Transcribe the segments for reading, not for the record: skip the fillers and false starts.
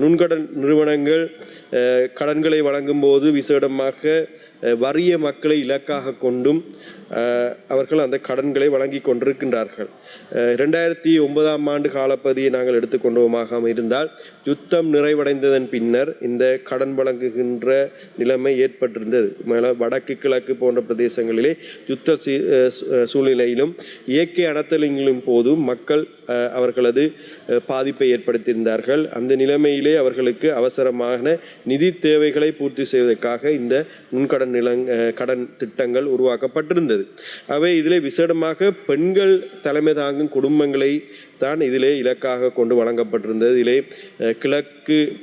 நுண்கடன் நிறுவனங்கள் கடன்களை வழங்கும் போது விசேடமாக வறிய மக்களை இலக்காக கொண்டும் அவர்கள் அந்த கடன்களை வழங்கி கொண்டிருக்கின்றார்கள். 2009ஆம் ஆண்டு காலப்பகுதியை நாங்கள் எடுத்துக்கொண்டோமாக இருந்தால் யுத்தம் நிறைவடைந்ததன் பின்னர் இந்த கடன் வழங்குகின்ற நிலைமை ஏற்பட்டிருந்தது. வடக்கு கிழக்கு போன்ற பிரதேசங்களிலே யுத்த சூழ்நிலையிலும் இயற்கை அனர்த்தங்களின் போதும் மக்கள் அவர்களது பாதிப்பை ஏற்படுத்தியிருந்தார்கள். அந்த நிலைமையிலே அவர்களுக்கு அவசரமான நிதி தேவைகளை பூர்த்தி செய்வதற்காக இந்த நுண்கடன் கடன் திட்டங்கள் உருவாக்கப்பட்டிருந்தது. அவை இதிலே விசேடமாக பெண்கள் தலைமை தாங்கும் குடும்பங்களை தான் இதிலே இலக்காக கொண்டு வழங்கப்பட்டிருந்தது. இதிலே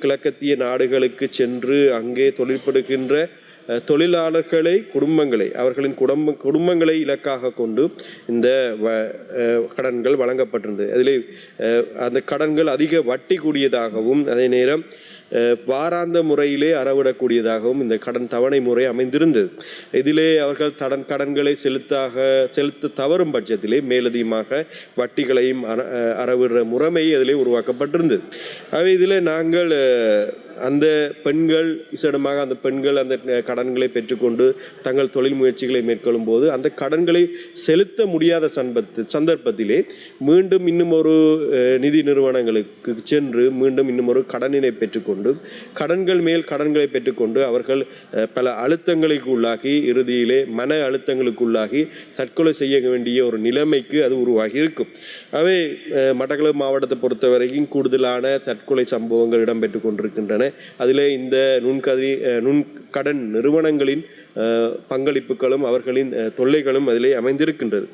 கிழக்கத்திய நாடுகளுக்கு சென்று அங்கே தொழிற்படுகின்ற தொழிலாளர்களை குடும்பங்களை அவர்களின் குடும்பங்களை இலக்காக கொண்டு இந்த கடன்கள் வழங்கப்பட்டிருந்தது. அதிலே அந்த கடன்கள் அதிக வட்டி கூடியதாகவும் அதே நேரம் வாராந்த முறையிலே அறவிடக்கூடியதாகவும் இந்த கடன் தவணை முறை அமைந்திருந்தது. இதிலே அவர்கள் கடன்களை செலுத்த தவறும் பட்சத்திலே மேலதிகமாக வட்டிகளையும் அறவிடுற முறைமை அதிலே உருவாக்கப்பட்டிருந்தது. ஆகவே இதில் நாங்கள் அந்த பெண்கள் விசேடமாக அந்த பெண்கள் அந்த கடன்களை பெற்றுக்கொண்டு தங்கள் தொழில் முயற்சிகளை மேற்கொள்ளும் போது அந்த கடன்களை செலுத்த முடியாத சந்தர்ப்பத்திலே மீண்டும் இன்னும் ஒரு நிதி நிறுவனங்களுக்கு சென்று மீண்டும் இன்னும் ஒரு கடனினை பெற்றுக்கொண்டு கடன்கள் மேல் கடன்களை பெற்றுக்கொண்டு அவர்கள் பல அழுத்தங்களுக்கு உள்ளாகி இறுதியிலே மன அழுத்தங்களுக்கு உள்ளாகி தற்கொலை செய்ய வேண்டிய ஒரு நிலைமைக்கு அது உருவாகி இருக்கும். அவை மட்டக்களப்பு மாவட்டத்தை பொறுத்தவரைக்கும் கூடுதலான தற்கொலை சம்பவங்கள் இடம்பெற்றுக் கொண்டிருக்கின்றன. அதிலே இந்த நுண்கடன் நிறுவனங்களின் பங்களிப்புகளும் அவர்களின் தொல்லைகளும் அதிலே அமைந்திருக்கின்றது.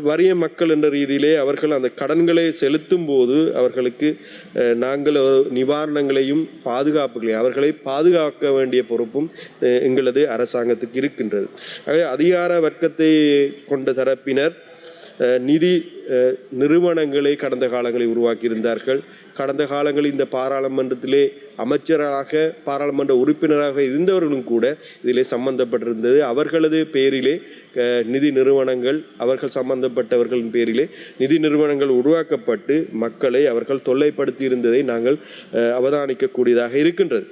வறிய மக்கள் என்ற ரீதியிலே அவர்கள் அந்த கடன்களை செலுத்தும் போது அவர்களுக்கு நாங்கள் நிவாரணங்களையும் பாதுகாப்புகளையும் அவர்களை பாதுகாக்க வேண்டிய பொறுப்பும் எங்களது அரசாங்கத்துக்கு இருக்கின்றது. ஆகவே அதிகார வர்க்கத்தை கொண்ட தரப்பினர் நிதி நிறுவனங்களை கடந்த காலங்களில் உருவாக்கியிருந்தார்கள். கடந்த காலங்களில் இந்த பாராளுமன்றத்திலே அமைச்சராக பாராளுமன்ற உறுப்பினராக இருந்தவர்களும் கூட இதிலே சம்பந்தப்பட்டிருந்தது. அவர்களது பேரிலே நிதி நிறுவனங்கள் அவர்கள் சம்பந்தப்பட்டவர்களின் பேரிலே நிதி நிறுவனங்கள் உருவாக்கப்பட்டு மக்களை அவர்கள் தொல்லைப்படுத்தி இருந்ததை நாங்கள் அவதானிக்கக்கூடியதாக இருக்கின்றது.